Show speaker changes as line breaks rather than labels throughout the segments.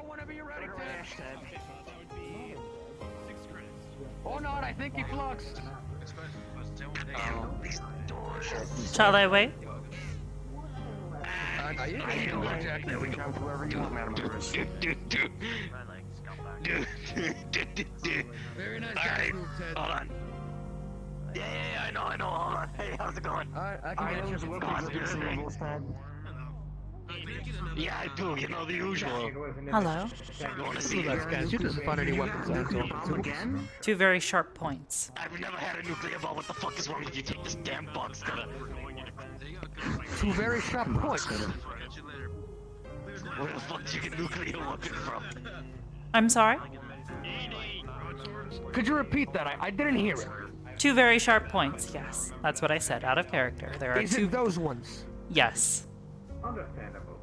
whenever you're ready, Ted. Or not, I think he fluxed.
Shall I wait?
You can hijack that. We can have whoever you want, Madam Hybris. Very nice guy, Ted.
Hold on. Yeah, I know, hold on. Hey, how's it going?
Alright, I can get you.
Yeah, I do, you know, the usual.
Hello.
You wanna see
Relax, guys. You doesn't find any weapons on
Again?
2 very sharp points.
I've never had a nuclear bomb. What the fuck is wrong with you? Take this damn box to the...
2 very sharp points.
Where the fuck did you get nuclear weapon from?
I'm sorry?
Could you repeat that? I didn't hear it.
2 very sharp points, yes. That's what I said, out of character. There are
Is
2...
it those ones?
Yes.
Understandable.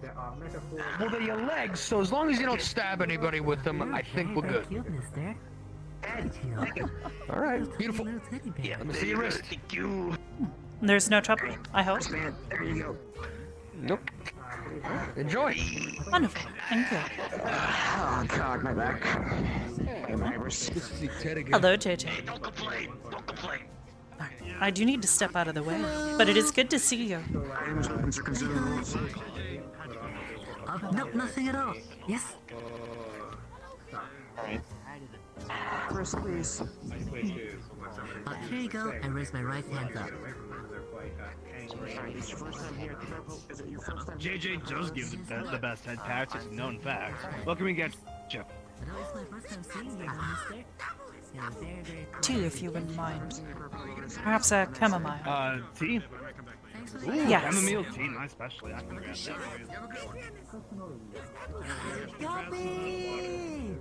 There are metaphors.
Well, they're your legs, so as long as you don't stab anybody with them, I think we're good. Alright, beautiful.
Yeah,
Let me see your wrist.
Thank you.
There's no trouble, I hope.
There you go.
Nope. Enjoy.
Wonderful, thank you.
Oh god, my back. Hey, Hybris.
Good to see Ted again.
Hello, JJ.
Hey, don't complain. Don't complain.
I do need to step out of the way, but it is good to see you.
No, nothing at all. Yes.
Alright.
First, please. Here you go. I raise my right hand up.
JJ does give the best head pats, it's a known fact. What can we get, Jeff?
No, it's my first time seeing you, mister. Yeah, very
2, if you wouldn't mind. Perhaps a chamomile.
Tea? Ooh,
Yes.
chamomile tea, my specialty. I can grab that for you.
Copy!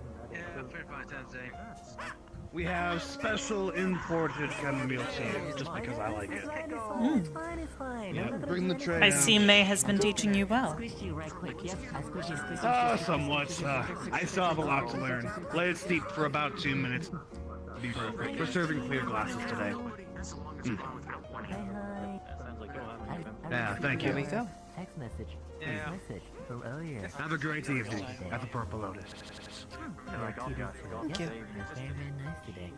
We have special imported chamomile tea, just because I like it.
It's fine, it's fine.
Yeah, bring the tray
I
down.
see May has been teaching you well.
Squish you right quick. Yep, I squish you.
Somewhat. I still have a lot to learn. Let it steep for about 2 minutes. Be perfect. We're serving clear glasses today. Yeah, thank
Here we
you.
go.
Text message. Message from earlier.
Have a great evening at the Purple Lotus.
Thank you.
Very, very nice today.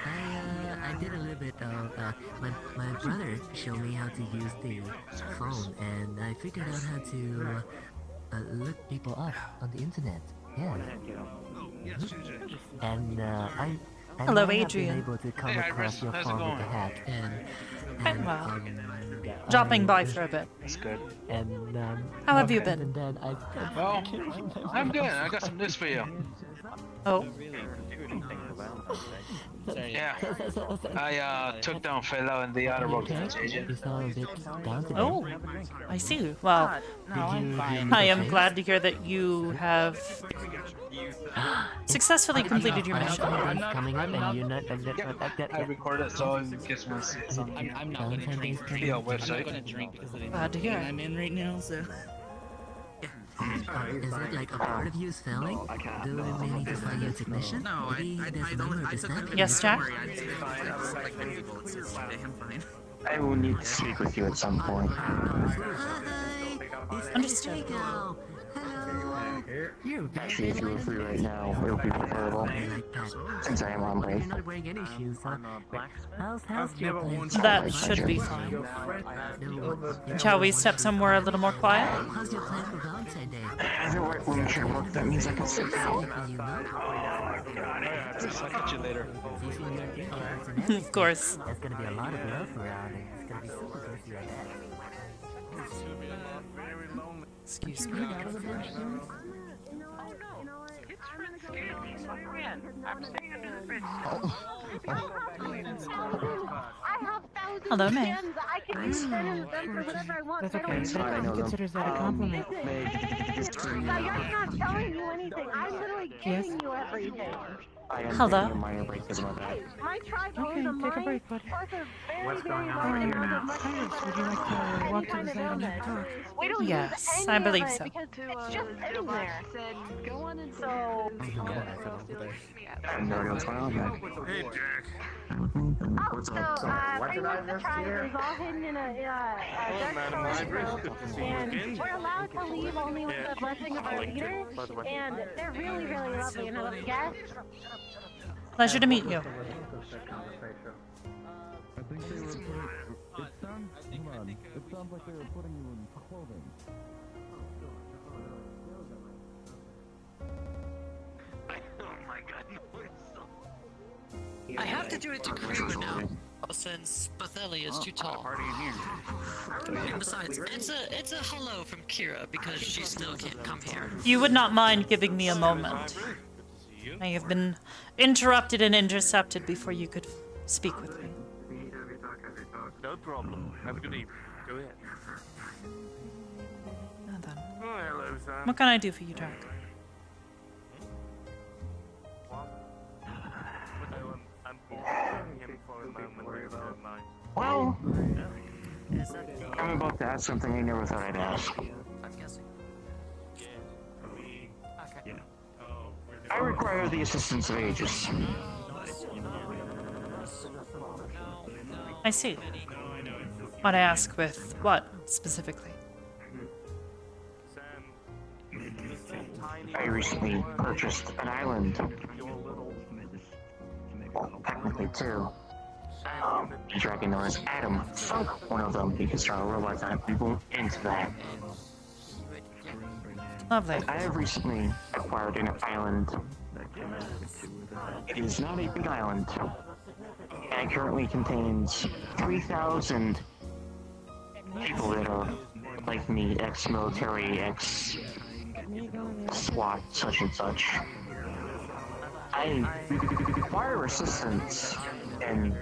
And, I did a little bit of, my brother showed me how to use the phone, and I figured out how to, look people up on the internet. Yeah. And, I
Hello,
might have
Adrian.
been able to come across your phone with a hack,
I'm well. Dropping by for a bit.
That's good.
And,
How have you been?
and then
Well, I'm good. I got some news for you.
Oh,
Yeah. I took down Philo and the other road to JJ.
you sound a bit down today.
oh, I see. Well, I am glad to hear that you have successfully completed your mission.
Coming up, and you're not.
I recorded so in case you want to see it on
I'm not gonna drink.
the
I'm not
website.
gonna drink because of the
Glad to hear it.
I'm in right now, so.
Is it like a part of you is failing? Do we need to find you a technician?
No,
Maybe there's a number of the staff.
Yes, Jack?
I will need to speak with you at some point.
Understood.
Hello. You're
Actually, if you were free right now, it would be preferable, since I am on break.
not wearing any shoes, huh? How's your place?
That should be fine. Shall we step somewhere a little more quiet?
How's your plan for Valentine's Day?
If it worked when we work, that means I can sit down.
You know?
I'll catch you later.
Of course.
There's gonna be a lot of love around, and it's gonna be super tasty like that.
Excuse me. Hello, May.
I can use them and them for whatever I want.
That's
I don't
okay.
need
But
them.
he considers that a compliment.
Now, you're not telling you anything. I'm literally giving you everything.
I am
Hello?
taking a minor break because of my back.
My tribe
Okay,
owns a
take a
mine,
break, buddy.
plus a very,
What's
very
going on
large
over here
amount
now?
of mushrooms
Hybris,
that
would you
are
like
grown
to
in
walk
any
to
kind
the
of
side and have a
illness.
talk?
We don't
Yes,
use
I
any
believe
of it
so.
because it's just sitting there. So,
I have no idea what's going on, man.
Hey, Jack.
What's
so,
up?
pretty much the tribe is all hidden in a dark
Madam
storage
Hybris.
room,
Good to see you
and
again.
we're allowed to leave only with the blessing of our
liked it,
leader,
by the way.
and they're really, really lovely, and I love guests.
Pleasure to meet you.
Oh my god, no, it's so...
I have to do it to Kriva now, since Batheli is too tall.
Party in here.
And besides, it's a hello from Kira because she still can't come here.
You would not mind giving me a moment.
Good to see you.
I have been interrupted and intercepted before you could speak with me.
No problem. Have a good evening. Go ahead.
Now then,
Oh, hello, son.
what can I do for you, Jack?
I'm bored him for a moment, if you don't mind.
Well, I'm about to ask something I never thought I'd ask.
I'm guessing. Okay.
I require the assistance of Aegis.
I see. Might I ask with what, specifically?
I recently purchased an island. Well, technically two. The dragon known as Adam sunk one of them because I realized I have to go into that.
Lovely.
I have recently acquired an island. It is not a big island. And it currently contains 3,000 people that are like me, ex-military, ex-SWAT, such and such. I require assistance in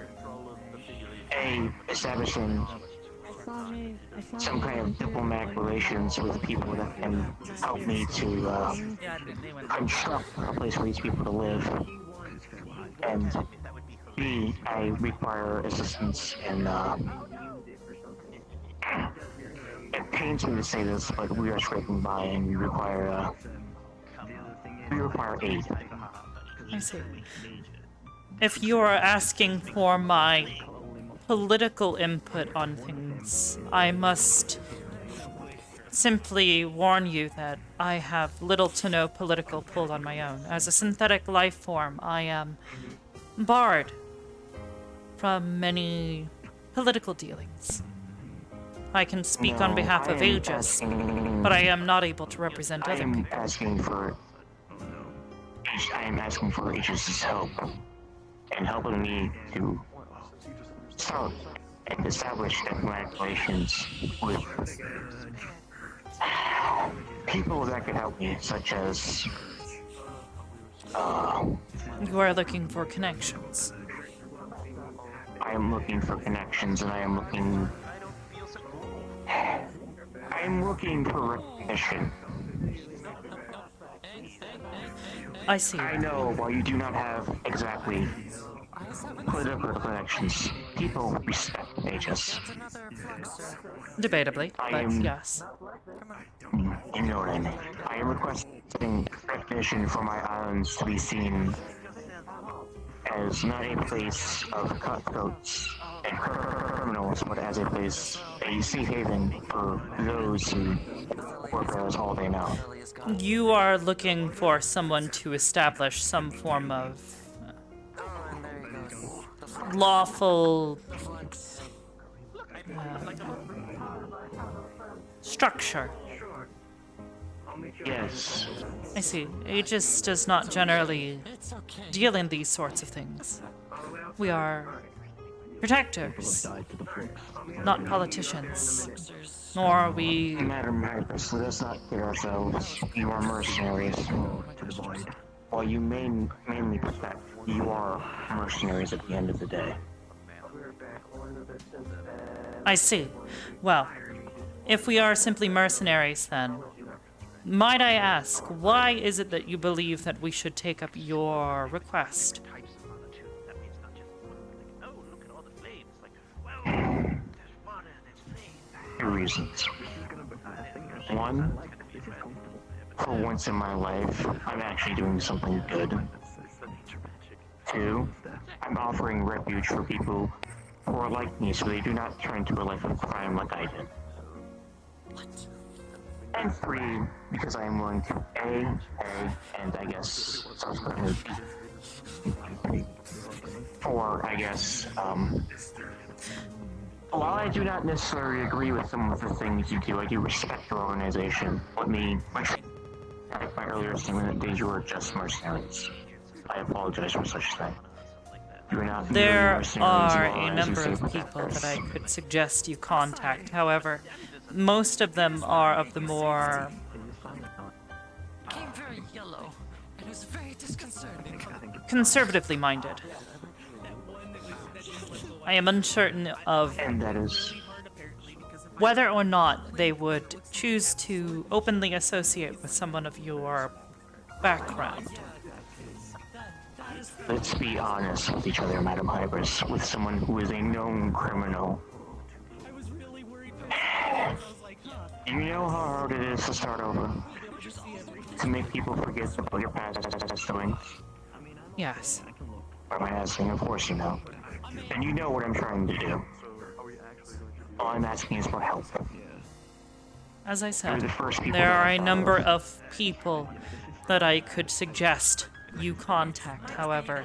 establishing some kind of diplomatic relations with people that can help me to construct a place for these people to live. And B, I require assistance in, it pains me to say this, but we are scraping by and we require aid.
I see. If you are asking for my political input on things, I must simply warn you that I have little to no political pull on my own. As a synthetic life form, I am barred from many political dealings. I can speak on behalf of Aegis, but I am not able to represent
I
other
am
people.
asking for Aegis' help and helping me to start and establish diplomatic relations with people that could help me, such as
You are looking for connections.
I am looking for connections, and I am looking for recognition.
I see.
I know while you do not have exactly political connections, people respect Aegis.
Debatably,
I
but
am-
yes.
You know what I mean. I am requesting recognition for my islands to be seen as not a place of cutthroats and criminals, but as a place, a safe haven for those who work there as all they know.
You are looking for someone to establish some form of lawful structure.
Yes.
I see. Aegis does not generally deal in these sorts of things. We are protectors, not politicians. Nor are we...
Madam Hybris, let us not kid ourselves. You are mercenaries. While you mainly protect, you are mercenaries at the end of the day.
I see. Well, if we are simply mercenaries, then Might I ask, why is it that you believe that we should take up your request?
Two reasons. One, for once in my life, I'm actually doing something good. Two, I'm offering refuge for people who are like me so they do not turn to a life of crime like I did. And three, because I am willing to A, and I guess subsequently B. Four, I guess, while I do not necessarily agree with some of the things you do, I do respect your organization. Let me, my earlier statement that you were just mercenaries. I apologize for such thing. You are not
There
mercenaries
are
nor,
a
as you
number
say,
of people that I
protectors.
could suggest you contact. However, most of them are of the more
Became very yellow. It was very disconcerting.
conservatively minded. I am uncertain of
And that is
whether or not they would choose to openly associate with someone of your background.
Let's be honest with each other, Madam Hybris. With someone who is a known criminal. You know how hard it is to start over? To make people forget about your past doings?
Yes.
Why am I asking? Of course you know. And you know what I'm trying to do. All I'm asking is for help.
As I
You're
said,
the first people
there
that
are
I
a
thought
number
of.
of people that I could suggest you contact. However,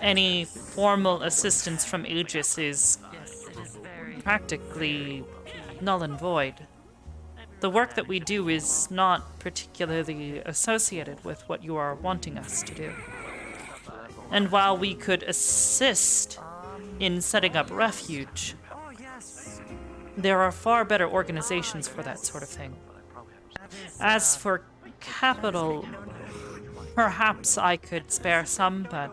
any formal assistance from Aegis is practically null and void. The work that we do is not particularly associated with what you are wanting us to do. And while we could assist in setting up refuge, there are far better organizations for that sort of thing. As for capital, perhaps I could spare some, but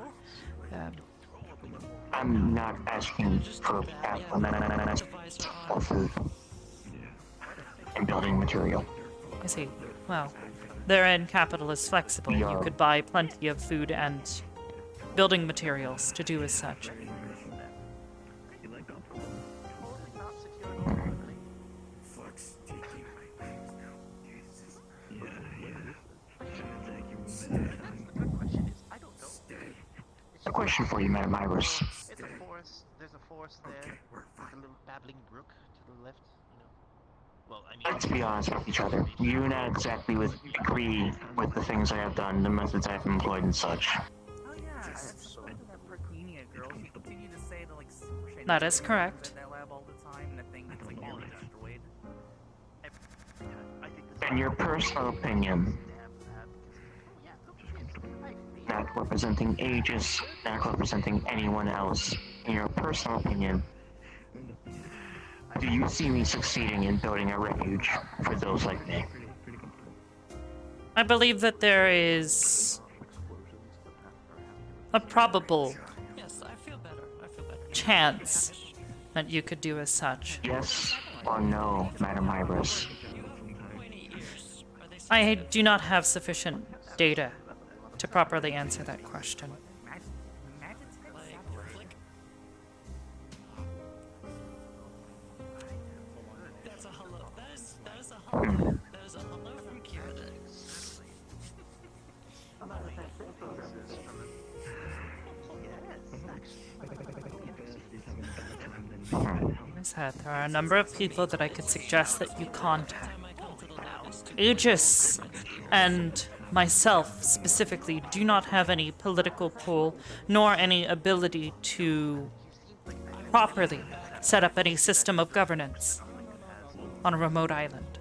I'm not asking for capital or food and building material.
I see. Well, therein capital is flexible. You could buy plenty of food and building materials to do as such.
A question for you, Madam Hybris.
It's a forest. There's a forest there. With a little babbling brook to the left. You know. Well, I mean.
Let's be honest with each other. You do not exactly agree with the things I have done, the methods I've employed and such.
Oh yeah, I spoke to that Perquenia girl. She continued to say that like
That is correct.
in that lab all the time, and the thing gets like nearly destroyed.
I think this
In your personal opinion, not representing Aegis, not representing anyone else, in your personal opinion, do you see me succeeding in building a refuge for those like me?
I believe that there is a probable chance that you could do as such.
Yes or no, Madam Hybris?
I do not have sufficient data to properly answer that question. I said, there are a number of people that I could suggest that you contact. Aegis and myself specifically do not have any political pull nor any ability to properly set up any system of governance on a remote island.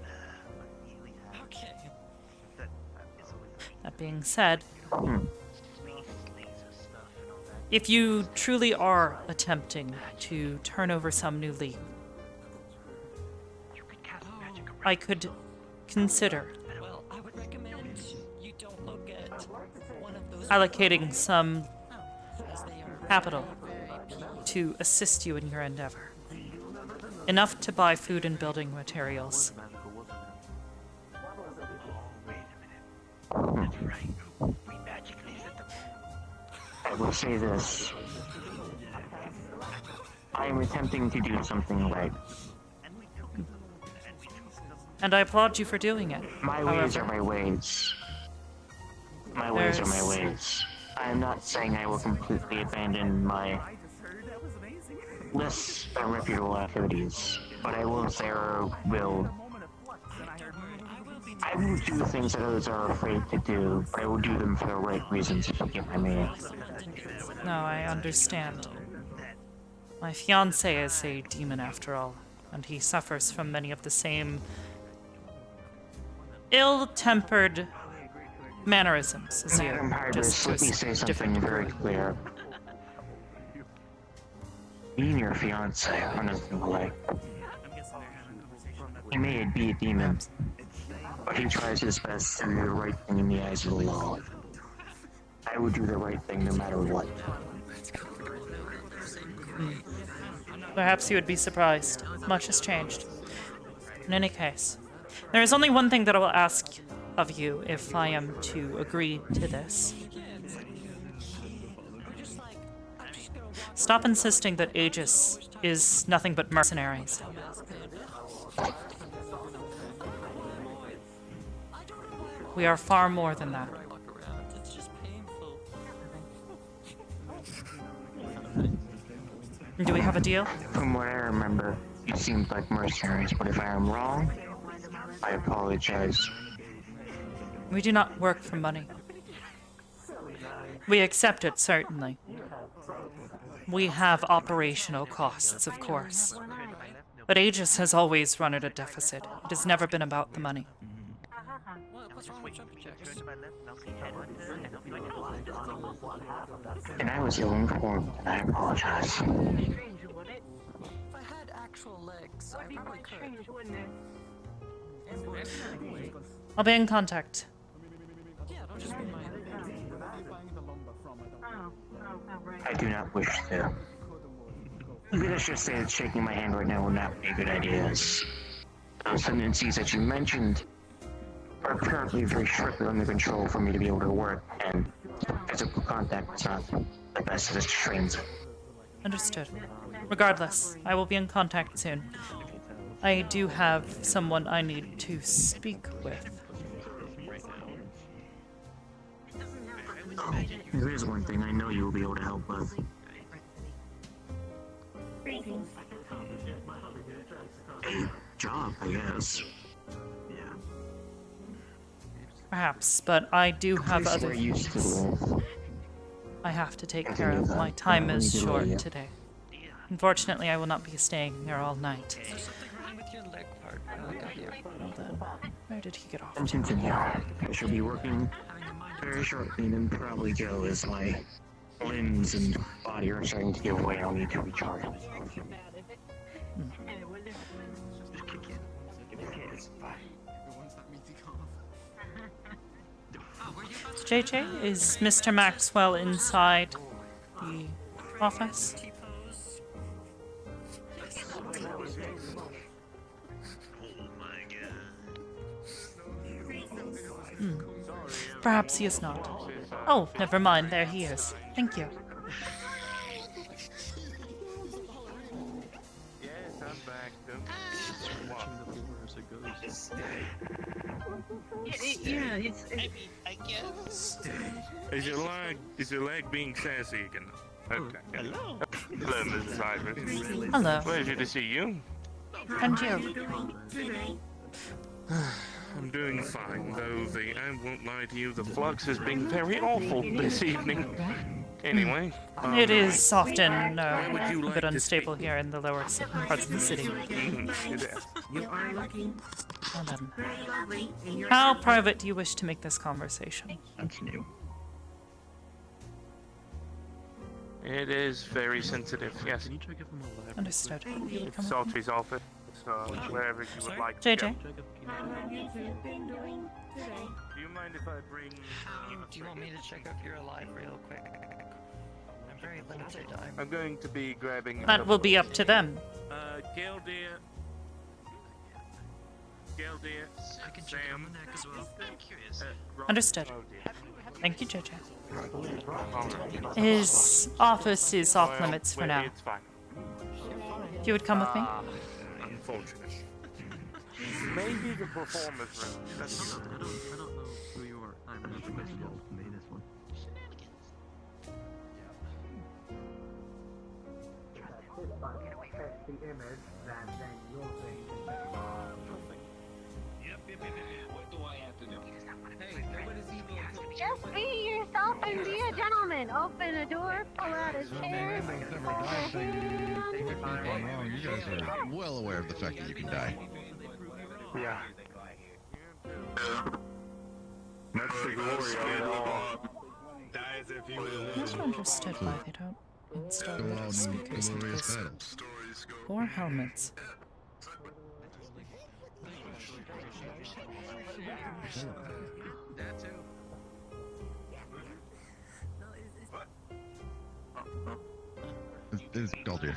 That being said, if you truly are attempting to turn over some new leaf, I could consider allocating some capital to assist you in your endeavor. Enough to buy food and building materials.
I will say this. I am attempting to do something right.
And I applaud you for doing it.
My ways are my ways. My ways are my ways. I am not saying I will completely abandon my less reputable activities, but I will say I will do things that others are afraid to do, but I will do them for the right reasons, if you get my meaning.
No, I understand. My fiancé is a demon after all, and he suffers from many of the same ill-tempered mannerisms as you.
Madam Hybris, let me say something very clear. Me and your fiancé are nothing alike. He may be a demon, but he tries his best to do the right thing in the eyes of the law. I would do the right thing no matter what.
Perhaps you would be surprised. Much has changed. In any case, there is only one thing that I will ask of you if I am to agree to this. Stop insisting that Aegis is nothing but mercenaries. We are far more than that. Do we have a deal?
From what I remember, you seemed like mercenaries, but if I am wrong, I apologize.
We do not work for money. We accept it, certainly. We have operational costs, of course. But Aegis has always run at a deficit. It has never been about the money.
And I was ill-informed, and I apologize.
I'll be in contact.
I do not wish to. Let's just say that shaking my hand right now would not be a good idea, as those tendencies that you mentioned are currently very strictly under control for me to be able to work, and physical contact is not the best of the strains.
Understood. Regardless, I will be in contact soon. I do have someone I need to speak with.
There is one thing I know you will be able to help with. A job, I guess.
Perhaps, but I do have other
Where you used to
things
live.
I have to take care of. My time is short today. Unfortunately, I will not be staying here all night. Well then, where did he get off?
Continue. I shall be working very shortly, and then probably go as my limbs and body are starting to give way. I'll need to recharge.
JJ, is Mr. Maxwell inside the office? Perhaps he is not. Oh, never mind. There he is. Thank you.
Yes, I'm back.
Yeah, it's
I guess.
Is your leg being sassy again? Okay. Hello. Hello, Mrs. Hybris.
Hello.
Pleasure to see you.
And you?
I'm doing fine, though I won't lie to you, the flux has been very awful this evening. Anyway,
It is often
would you
a
like
bit
to
unstable here in the lower parts of the city.
it is.
Well then. How private do you wish to make this conversation?
That's new.
It is very sensitive, yes.
Understood. You would come with me?
Salty's office, wherever you would like to
JJ?
go. Do you mind if I bring...
Do you want me to check if you're alive real quick? I'm very limited.
I'm going to be grabbing...
That will be up to them.
Gail dear. Gail dear. Sam.
I'm curious.
Understood.
Oh dear.
Thank you, JJ.
Alright.
His office is off
Well,
limits for now.
It's fine.
If you would come with me?
Unfortunate. Maybe the performance room. That's
I don't know who you are. I'm not questionable for me this one.
Just be yourself and be a gentleman. Open a door, pull out a chair.
You guys are well aware of the fact that you can die.
Yeah. That's the glory of it all.
I never understood why they don't install little speakers into this or helmets.
That too.
It's called here.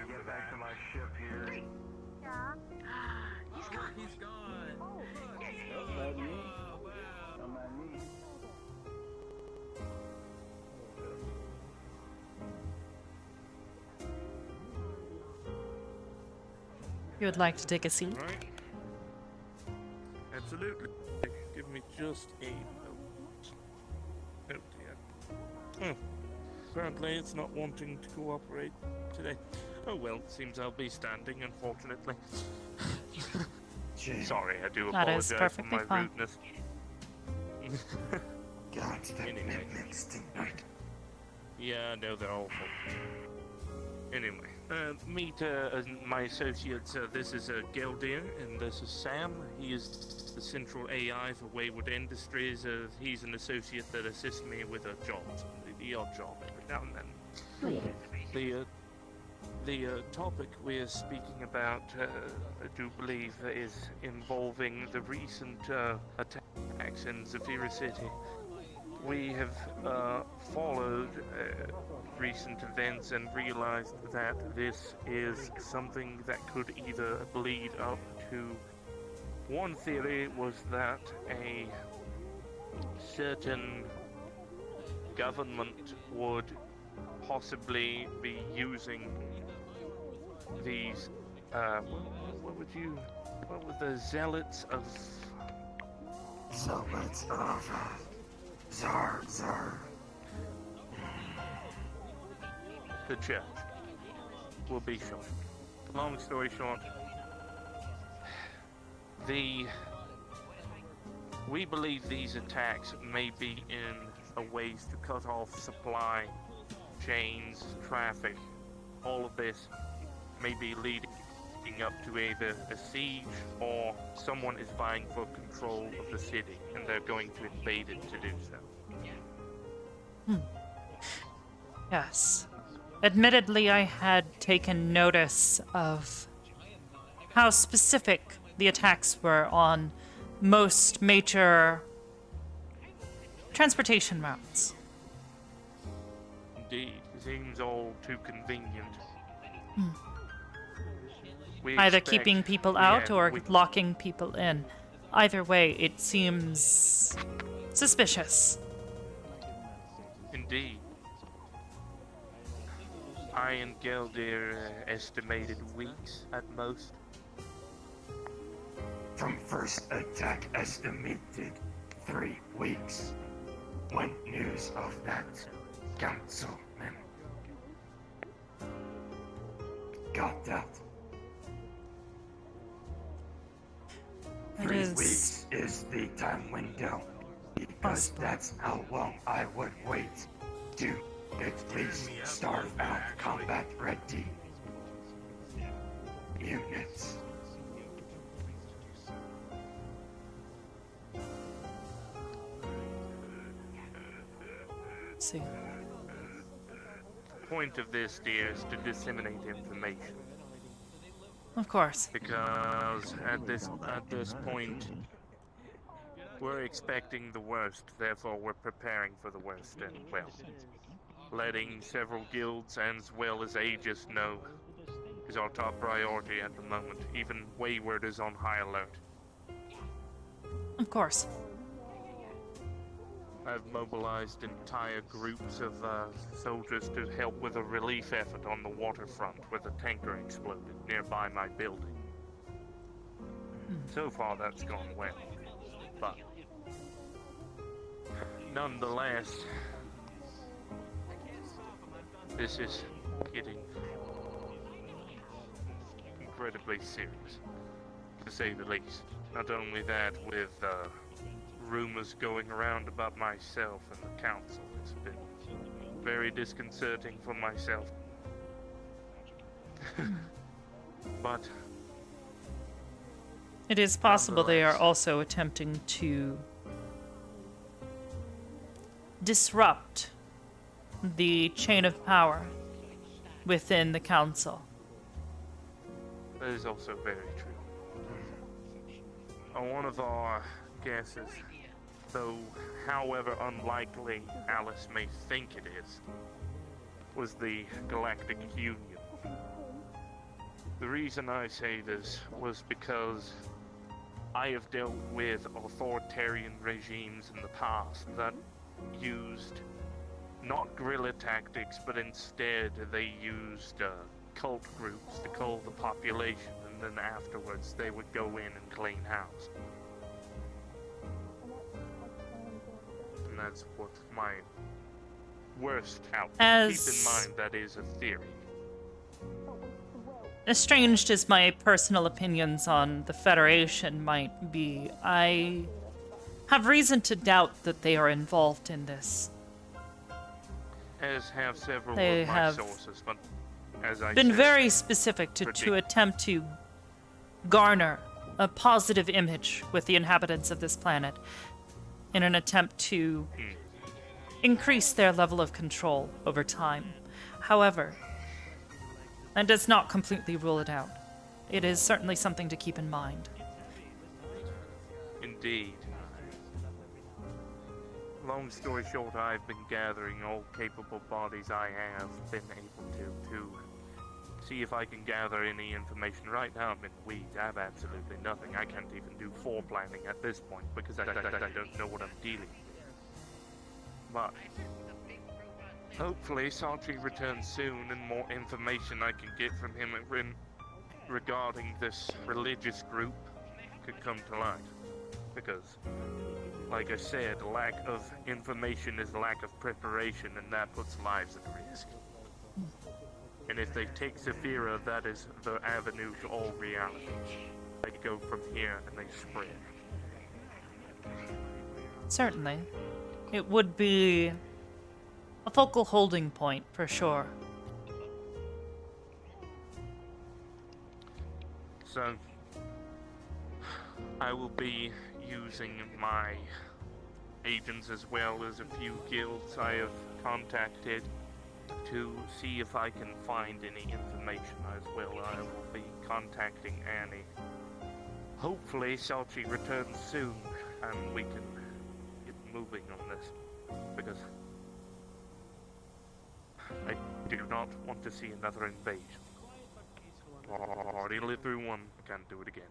Get back to my ship here.
Yeah.
He's gone.
You would like to take a seat?
right. Absolutely. Give me just a moment. Oh dear. Apparently it's not wanting to cooperate today. Oh well, seems I'll be standing, unfortunately. Sorry, I do
That is
apologize for
perfectly
my
fine.
rudeness.
God's the
Anyway.
mimics tonight.
Yeah, I know they're awful. Anyway, meet my associates. This is Geldir, and this is Sam. He is the central AI for Wayward Industries. He's an associate that assists me with jobs, the odd job every now and then. The topic we're speaking about, I do believe, is involving the recent attacks in Zafira City. We have followed recent events and realized that this is something that could either lead up to... One theory was that a certain government would possibly be using these, what were the zealots of...
Zealots of Zar.
the church. Will be short. Long story short, we believe these attacks may be in a ways to cut off supply chains, traffic. All of this may be leading up to either a siege or someone is vying for control of the city and they're going to invade it to do so.
Yes. Admittedly, I had taken notice of how specific the attacks were on most major transportation routes.
Indeed, seems all too convenient. We
Either
expect-
keeping people out
yeah,
or
we-
locking people in. Either way, it seems suspicious.
Indeed. I and Geldir estimated weeks at most.
From first attack estimated 3 weeks. When news of that councilman got out.
It
3
is
weeks is the time window, because
possible.
that's how long I would wait to at least starve out combat ready units.
See.
The point of this, dear, is to disseminate information.
Of course.
Because at this point, we're expecting the worst, therefore we're preparing for the worst, and well, letting several guilds as well as Aegis know is our top priority at the moment. Even Wayward is on high alert.
Of course.
I've mobilized entire groups of soldiers to help with a relief effort on the waterfront where the tanker exploded nearby my building. So far, that's gone well. But nonetheless, this is getting incredibly serious, to say the least. Not only that, with rumors going around about myself and the council, it's been very disconcerting for myself. But
it is possible they are also attempting to disrupt the chain of power within the council.
that is also very true. One of our guesses, though however unlikely Alice may think it is, was the Galactic Union. The reason I say this was because I have dealt with authoritarian regimes in the past that used not guerrilla tactics, but instead they used cult groups to cull the population, and then afterwards they would go in and clean house. And that's what my worst outcome. Keep in mind that is a theory.
Estranged as my personal opinions on the Federation might be, I have reason to doubt that they are involved in this.
As have several
They
of my
have
sources, but as I
been
said,
very specific to attempt to garner a positive image with the inhabitants of this planet in an attempt to increase their level of control over time. However, that does not completely rule it out. It is certainly something to keep in mind.
Indeed. Long story short, I've been gathering all capable bodies I have been able to see if I can gather any information. Right now I'm in the weeds. I have absolutely nothing. I can't even do planning at this point because I don't know what I'm dealing with. But hopefully Sartre returns soon and more information I can get from him regarding this religious group could come to light. Because, like I said, lack of information is lack of preparation, and that puts lives at risk. And if they take Zephyra, that is the avenue to all reality. They go from here and they spread.
Certainly. It would be a focal holding point, for sure.
So, I will be using my agents as well as a few guilds I have contacted to see if I can find any information as well. I will be contacting Annie. Hopefully Salchi returns soon and we can get moving on this, because I do not want to see another invasion. Already lived through one, I can't do it again.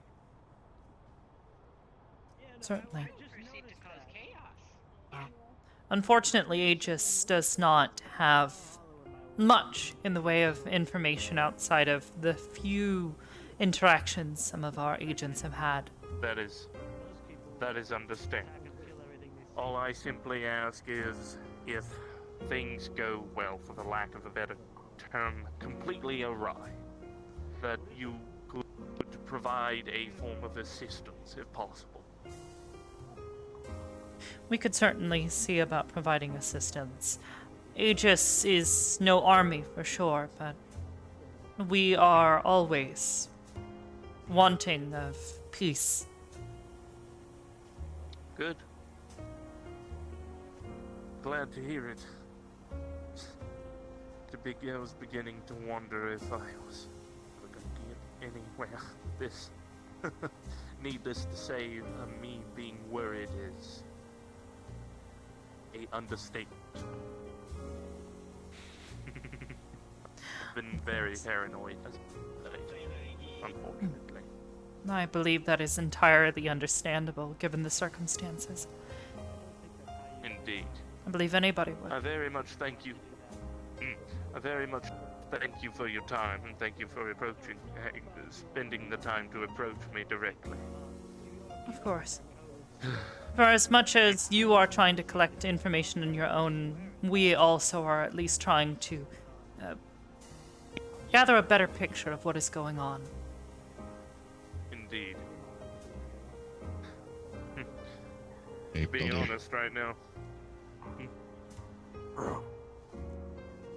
Certainly. Unfortunately, Aegis does not have much in the way of information outside of the few interactions some of our agents have had.
That is understandable. All I simply ask is, if things go, well, for the lack of a better term, completely awry, that you could provide a form of assistance, if possible.
We could certainly see about providing assistance. Aegis is no army, for sure, but we are always wanting of peace.
Good. Glad to hear it. I was beginning to wonder if I was ever going to get anywhere with this. Needless to say, me being worried is a understatement. been very paranoid as of late, unfortunately.
I believe that is entirely understandable, given the circumstances.
Indeed.
I believe anybody would.
I very much thank you. I very much thank you for your time, and thank you for spending the time to approach me directly.
Of course. For as much as you are trying to collect information on your own, we also are at least trying to gather a better picture of what is going on.
Indeed.
Hey,
Being
Billy.
honest right now.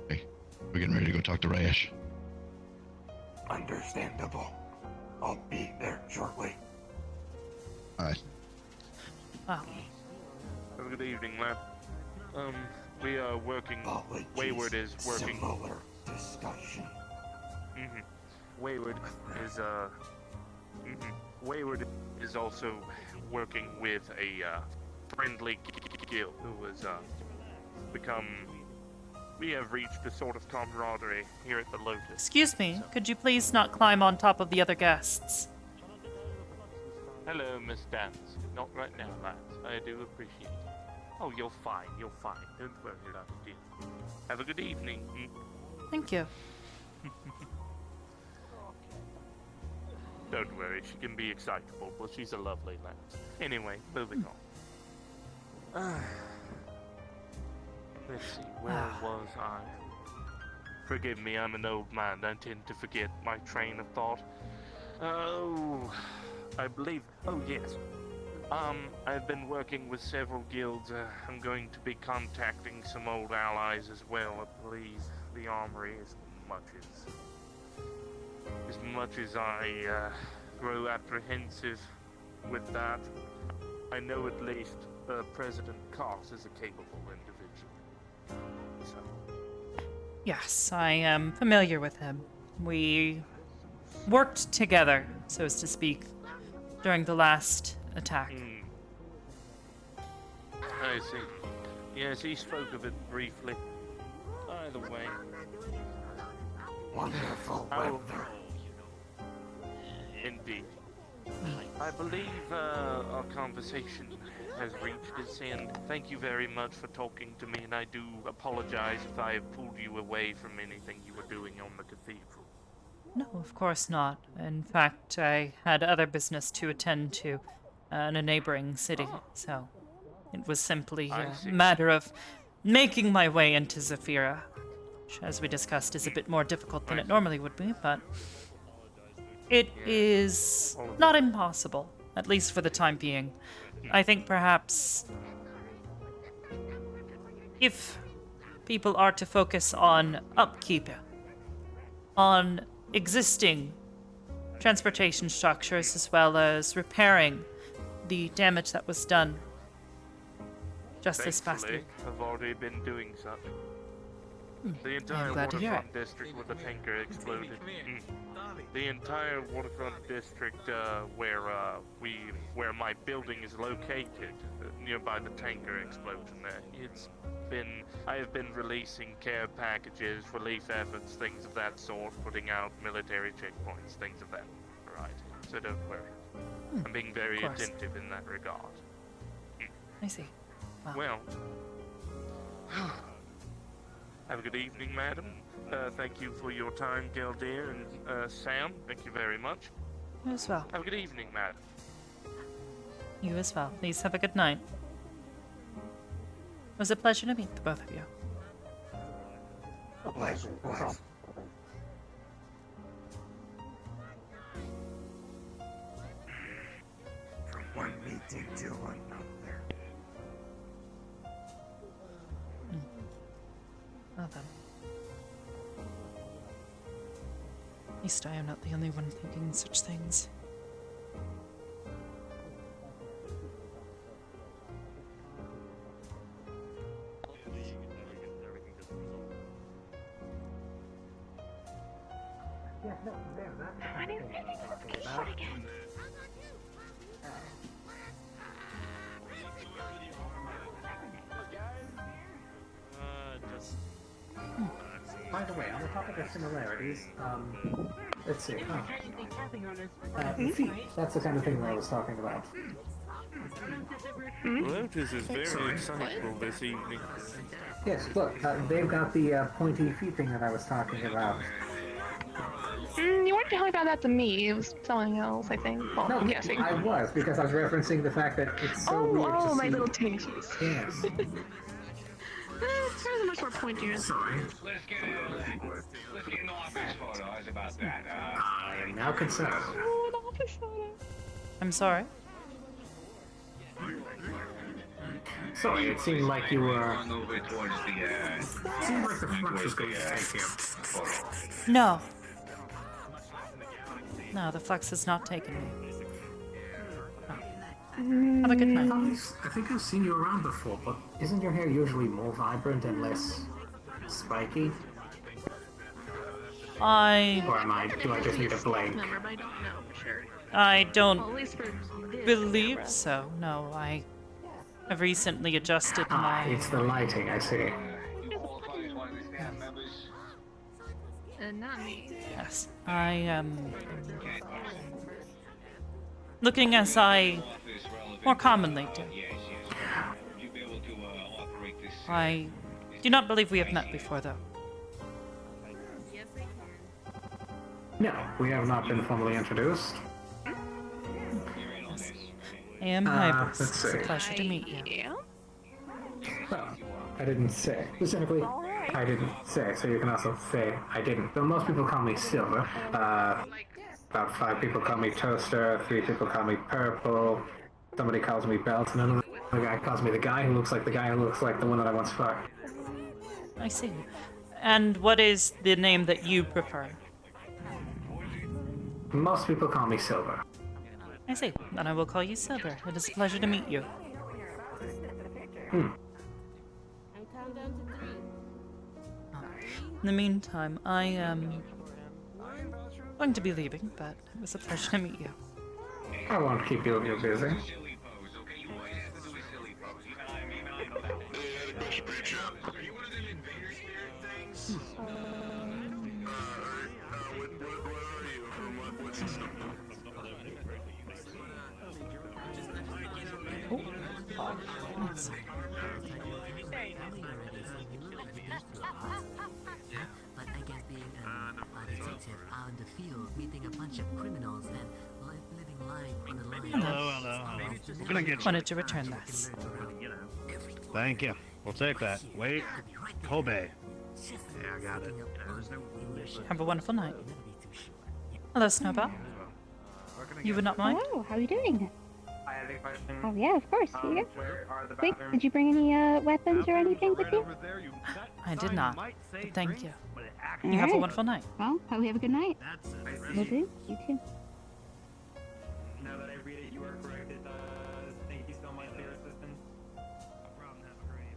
Hey, we're getting ready to go talk to Rayesh.
Understandable. I'll be there shortly.
Alright.
Wow.
Have a good evening, lad. We are working.
Apologies.
Wayward is working.
Similar discussion.
Wayward is Wayward is also working with a friendly guild who has become. We have reached a sort of camaraderie here at the Lotus.
Excuse me, could you please not climb on top of the other guests?
Hello, Miss Dance. Not right now, lads. I do appreciate it. Oh, you're fine. You're fine. Don't worry about it, dear. Have a good evening.
Thank you.
Don't worry, she can be excitable, but she's a lovely lad. Anyway, moving on. Let's see, where was I? Forgive me, I'm an old man. I tend to forget my train of thought. Oh, I believe. Oh, yes. I've been working with several guilds. I'm going to be contacting some old allies as well. I believe the armory as much as I grow apprehensive with that. I know at least President Cox is a capable individual. So.
Yes, I am familiar with him. We worked together, so as to speak, during the last attack.
I see. Yes, he spoke of it briefly. Either way.
Wonderful weather.
Indeed. I believe our conversation has reached its end. Thank you very much for talking to me, and I do apologize if I have pulled you away from anything you were doing on the cathedral.
No, of course not. In fact, I had other business to attend to in a neighboring city, so it was simply a matter of making my way into Zafira, which, as we discussed, is a bit more difficult than it normally would be, but it is not impossible, at least for the time being. I think perhaps if people are to focus on upkeep, on existing transportation structures, as well as repairing the damage that was done just this past week.
I've already been doing such. The entire
glad to hear
waterfront district where the tanker exploded. The entire waterfront district where my building is located, nearby the tanker explosion there. I have been releasing care packages, relief efforts, things of that sort, putting out military checkpoints, things of that variety. So don't worry. I'm being very attentive in that regard.
I see. Wow.
Well, have a good evening, madam. Thank you for your time, Geldir and Sam. Thank you very much.
You as well.
Have a good evening, madam.
You as well. Please have a good night. It was a pleasure to meet the both of you.
A pleasure. From one meeting to another.
Well then. At least I am not the only one thinking such things.
by the way, on the topic of similarities, let's see. Feet. That's the kind of thing that I was talking about.
Lotus is very excitable this evening.
Yes, look, they've got the pointy feet thing that I was talking about.
You weren't talking about that to me. It was someone else, I think. Well,
No,
yes,
I was, because I was referencing the fact that it's so weird to see.
my little teeny shoes.
Yes.
It's much more pointier.
Sorry.
Let's get an office photo. How's about that?
I am now concerned.
Oh, an office photo.
I'm sorry.
Sorry, it seemed like you were...
Over towards the,
It seemed like the flux was going to take you.
No. No, the flux has not taken me. No. Have a good night.
I think I've seen you around before, but isn't your hair usually more vibrant and less spiky? Or do I just need a blank?
I don't believe so. No, I have recently adjusted my...
It's the lighting, I see.
Not me.
Yes, I am looking as I more commonly do. I do not believe we have met before, though.
No, we have not been formally introduced.
I am Hybris.
Let's
It's a
see.
pleasure to meet you.
Well, I didn't say. Specifically, I didn't say, so you can also say I didn't. Though most people call me Silver. About 5 people call me Toaster, 3 people call me Purple, somebody calls me Belt, and another guy calls me the guy who looks like the guy who looks like the one that I once fucked.
I see. And what is the name that you prefer?
Most people call me Silver.
I see. Then I will call you Silver. It is a pleasure to meet you. In the meantime, I am going to be leaving, but it was a pleasure to meet you.
I won't keep you if you're busy.
But I guess being a detective out in the field, meeting a bunch of criminals and living life on the line.
Hello. We're gonna get
Wanted to return this.
Thank you. We'll take that. Wait. Kobe. Yeah, I got it.
Have a wonderful night. Hello, Snowball. You would not mind?
Hello, how are you doing?
I have a question.
Oh yeah, of course. Here you go.
Where are the
Wait,
bathrooms?
did you bring any weapons or anything with you?
I did not. But thank you. You
All
have a
right.
wonderful night.
Well, hope you have a good night. Will do. You too.
Now that I read it, you are correct. Thank you so much for your assistance. No problem. Have a great.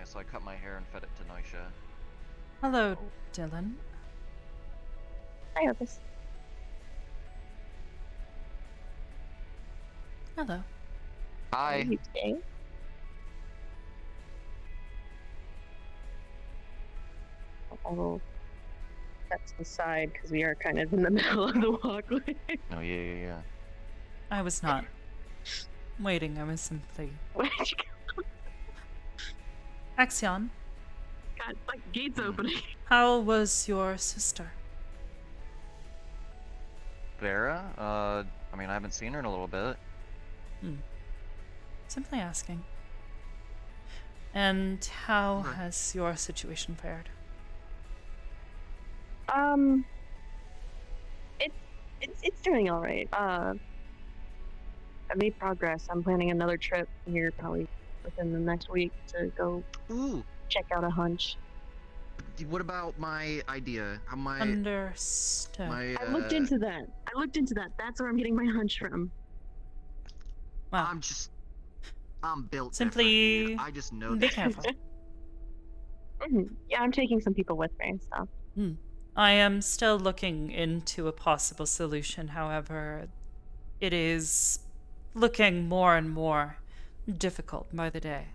Yeah, so I cut my hair and fed it to Noisha.
Hello, Dylan.
Hi, Hybris.
Hello.
Hi.
You today? I will step to the side because we are kind of in the middle of the walkway.
Oh, yeah.
I was not waiting, I was simply...
Where'd you go?
Axion,
God, like gates opening.
how was your sister?
Vera? I mean, I haven't seen her in a little bit.
Simply asking. And how has your situation fared?
It's doing all right. I made progress. I'm planning another trip here probably within the next week to go check out a hunch.
What about my idea? How my
Understood.
I looked into that. That's where I'm getting my hunch from.
Wow.
I'm built
Simply
different, dude. I just know
be
that.
careful.
Yeah, I'm taking some people with me and stuff.
I am still looking into a possible solution, however, it is looking more and more difficult by the day.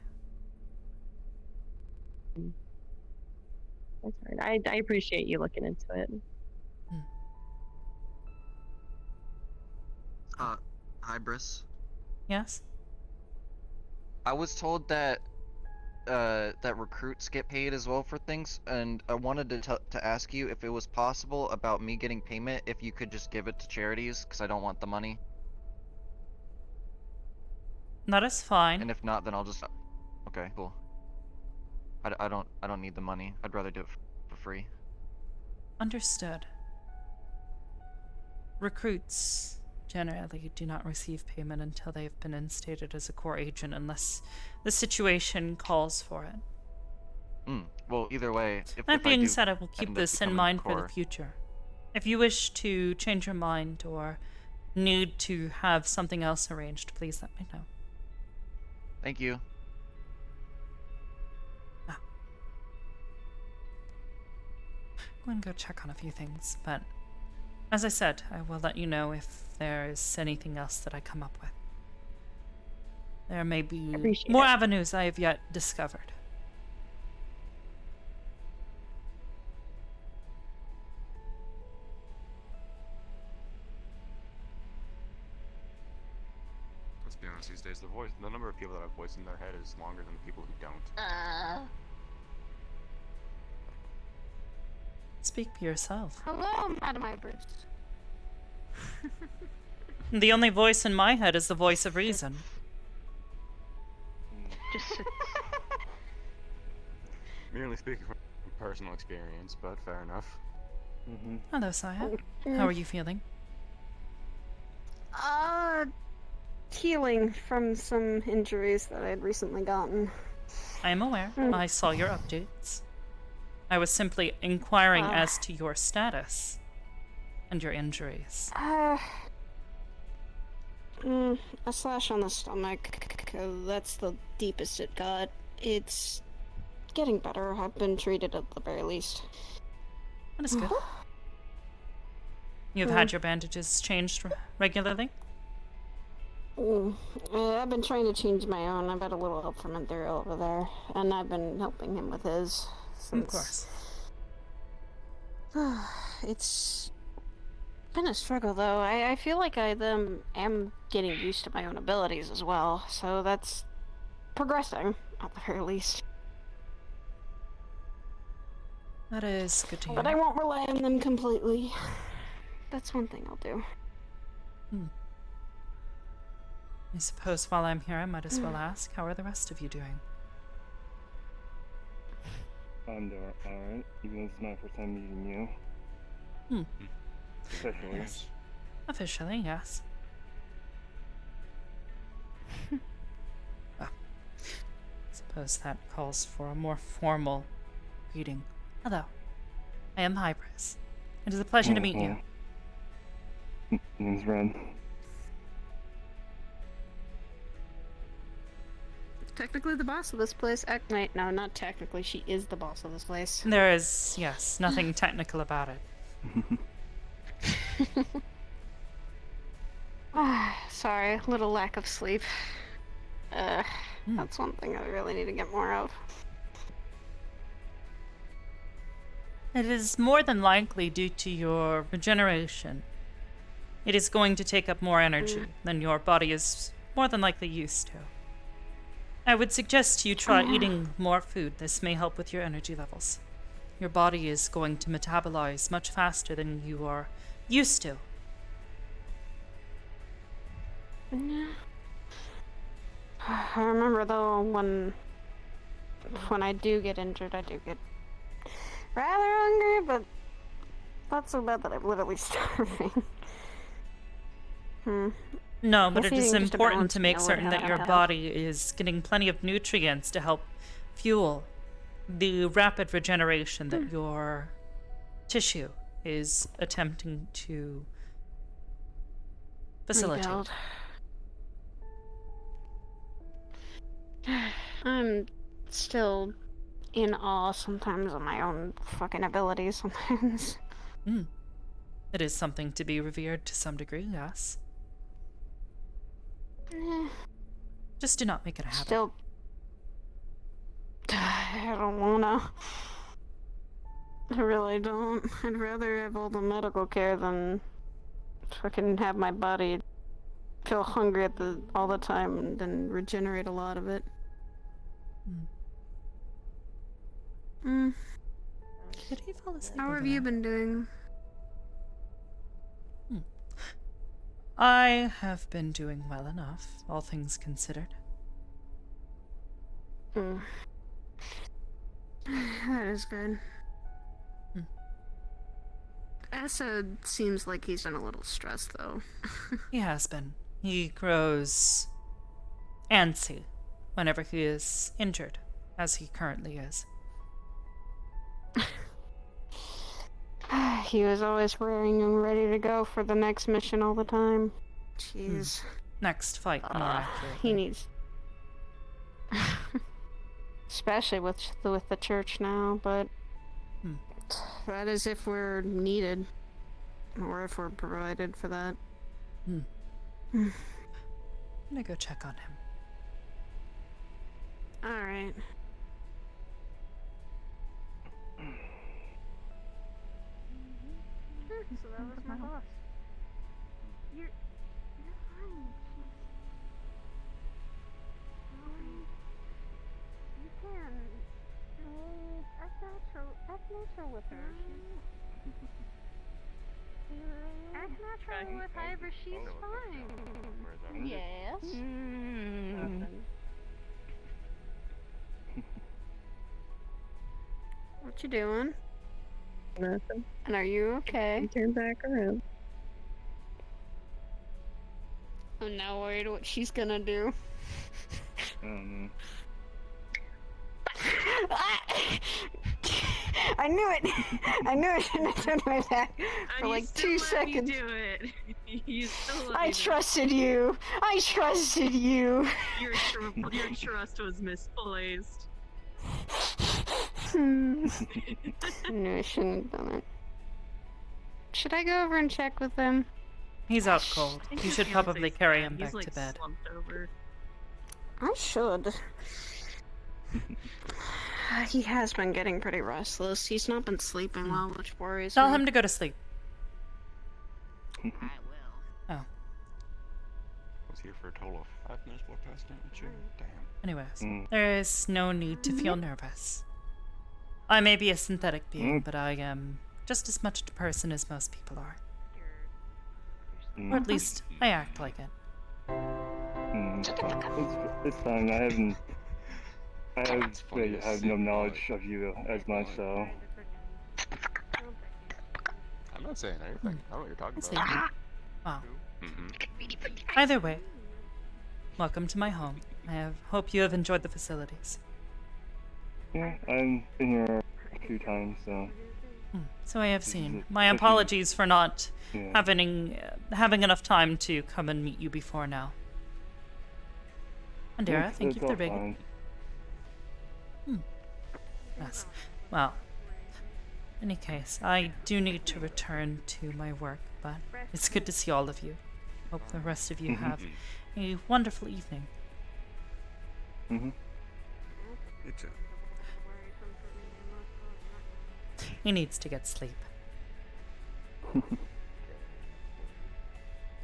That's hard. I appreciate you looking into it.
Hybris.
Yes?
I was told that that recruits get paid as well for things, and I wanted to ask you if it was possible about me getting payment if you could just give it to charities, because I don't want the money.
That is fine.
And if not, then I'll just... Okay, cool. I don't need the money. I'd rather do it for free.
Understood. Recruits generally do not receive payment until they've been instated as a core agent unless the situation calls for it.
Well, either way,
That
if
being said, I will
end
keep
up
this in
becoming
mind for the
core-
future. If you wish to change your mind or need to have something else arranged, please let me know.
Thank you.
I'm going to go check on a few things, but as I said, I will let you know if there is anything else that I come up with. There may be
Appreciate
more
it.
avenues I have yet discovered.
Let's be honest, these days the number of people that have voice in their head is longer than the people who don't.
Speak for yourself.
Hello, Madam Hybris.
The only voice in my head is the voice of reason.
Just
Merely speaking from personal experience, but fair enough.
Hello, Saya. How are you feeling?
Healing from some injuries that I had recently gotten.
I am aware. I saw your updates. I was simply inquiring as to your status and your injuries.
A slash on the stomach. That's the deepest it got. It's getting better. I've been treated at the very least.
That is good. You've had your bandages changed regularly?
I've been trying to change my own. I've had a little help from Ethereal over there, and I've been helping him with his.
Of course.
It's been a struggle, though. I feel like I am getting used to my own abilities as well, so that's progressing, at the very least.
That is good to hear.
But I won't rely on them completely. That's one thing I'll do.
I suppose while I'm here, I might as well ask, how are the rest of you doing?
I'm doing alright, even though this is my first time meeting you. Officially.
Yes. Officially, yes. Well, I suppose that calls for a more formal greeting. Hello. I am Hybris. It is a pleasure to meet you.
Name's Ren.
technically the boss of this place. Wait, no, not technically. She is the boss of this place.
There is, yes, nothing technical about it.
Sorry, little lack of sleep. That's one thing I really need to get more of.
It is more than likely due to your regeneration. It is going to take up more energy than your body is more than likely used to. I would suggest you try eating more food. This may help with your energy levels. Your body is going to metabolize much faster than you are used to.
I remember though when I do get injured, I do get rather hungry, but not so bad that I'm literally starving.
No, but
Guess
it is
eating just a
important to
balanced
make
meal would
certain that your
help.
body is getting plenty of nutrients to help fuel the rapid regeneration that your tissue is attempting to facilitate.
Rebuild. I'm still in awe sometimes of my own fucking abilities sometimes.
It is something to be revered to some degree, yes. Just do not make it a habit.
Still, I don't wanna. I really don't. I'd rather have all the medical care than fucking have my body feel hungry all the time and then regenerate a lot of it.
Did he fall asleep?
How
over
have you
there?
been doing?
I have been doing well enough, all things considered.
That is good. Asa seems like he's been a little stressed, though.
He has been. He grows antsy whenever he is injured, as he currently is.
He was always raring and ready to go for the next mission all the time. Jeez.
Next fight, more accurately.
He needs... Especially with the church now, but... That is if we're needed. Or if we're provided for that.
I'm gonna go check on him.
Alright. So that was my boss. You're fine. You can. Act natural with her. Act natural with Hybris, she's fine. Yes. What you doing?
Nothing.
And are you okay?
Turn back around.
I'm now worried what she's gonna do. I knew it! I knew I shouldn't have turned my back for like 2 seconds.
Do it. You still let
I
me do
trusted you! I trusted you!
Your trust was misplaced.
I knew I shouldn't have done it. Should I go over and check with them?
He's out cold. You should probably carry him back
He's,
to bed.
slumped over.
I should. He has been getting pretty restless. He's not been sleeping well, which worries
Tell
me.
him to go to sleep.
I will.
Oh.
Was here for a total of 5 minutes before passed out. Damn.
Anyways, there is no need to feel nervous. I may be a synthetic being, but I am just as much a person as most people are. Or at least, I act like it.
It's fine. I have no knowledge of you as much, so.
I'm not saying anything. I don't know what you're talking
It's
about.
evening. Wow. Either way, welcome to my home. Hope you have enjoyed the facilities.
Yeah, I've been here a few times, so.
So I have seen. My apologies for not having enough time to come and meet you before now. Andera, thank you for
It's all
being.
fine.
Yes. Well, in any case, I do need to return to my work, but it's good to see all of you. Hope the rest of you have a wonderful evening. He needs to get sleep.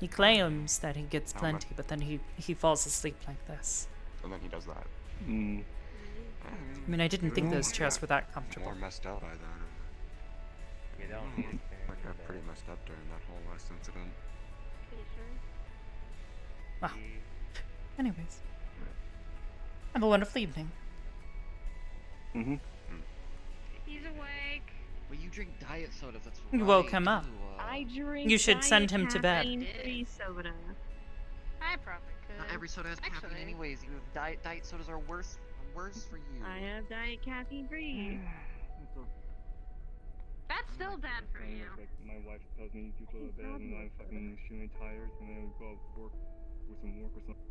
He claims that he gets plenty, but then he falls asleep like this.
And then he does that.
I mean, I didn't think those chairs were that comfortable.
More messed up by that.
You don't need
Like, I'm pretty messed up during that whole last incident.
Well, anyways. Have a wonderful evening.
He's awake.
Well, you drink diet sodas, that's
You woke him up.
I drink.
You should send him to bed.
caffeine-free soda. I probably could.
Not every soda has caffeine anyways. You have diet sodas are worse for you.
I have diet caffeine free. That's still bad for you.
Like, my wife tells me to go to bed and I'm fucking extremely tired and then I go work with some work or something.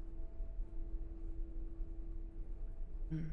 Hmm.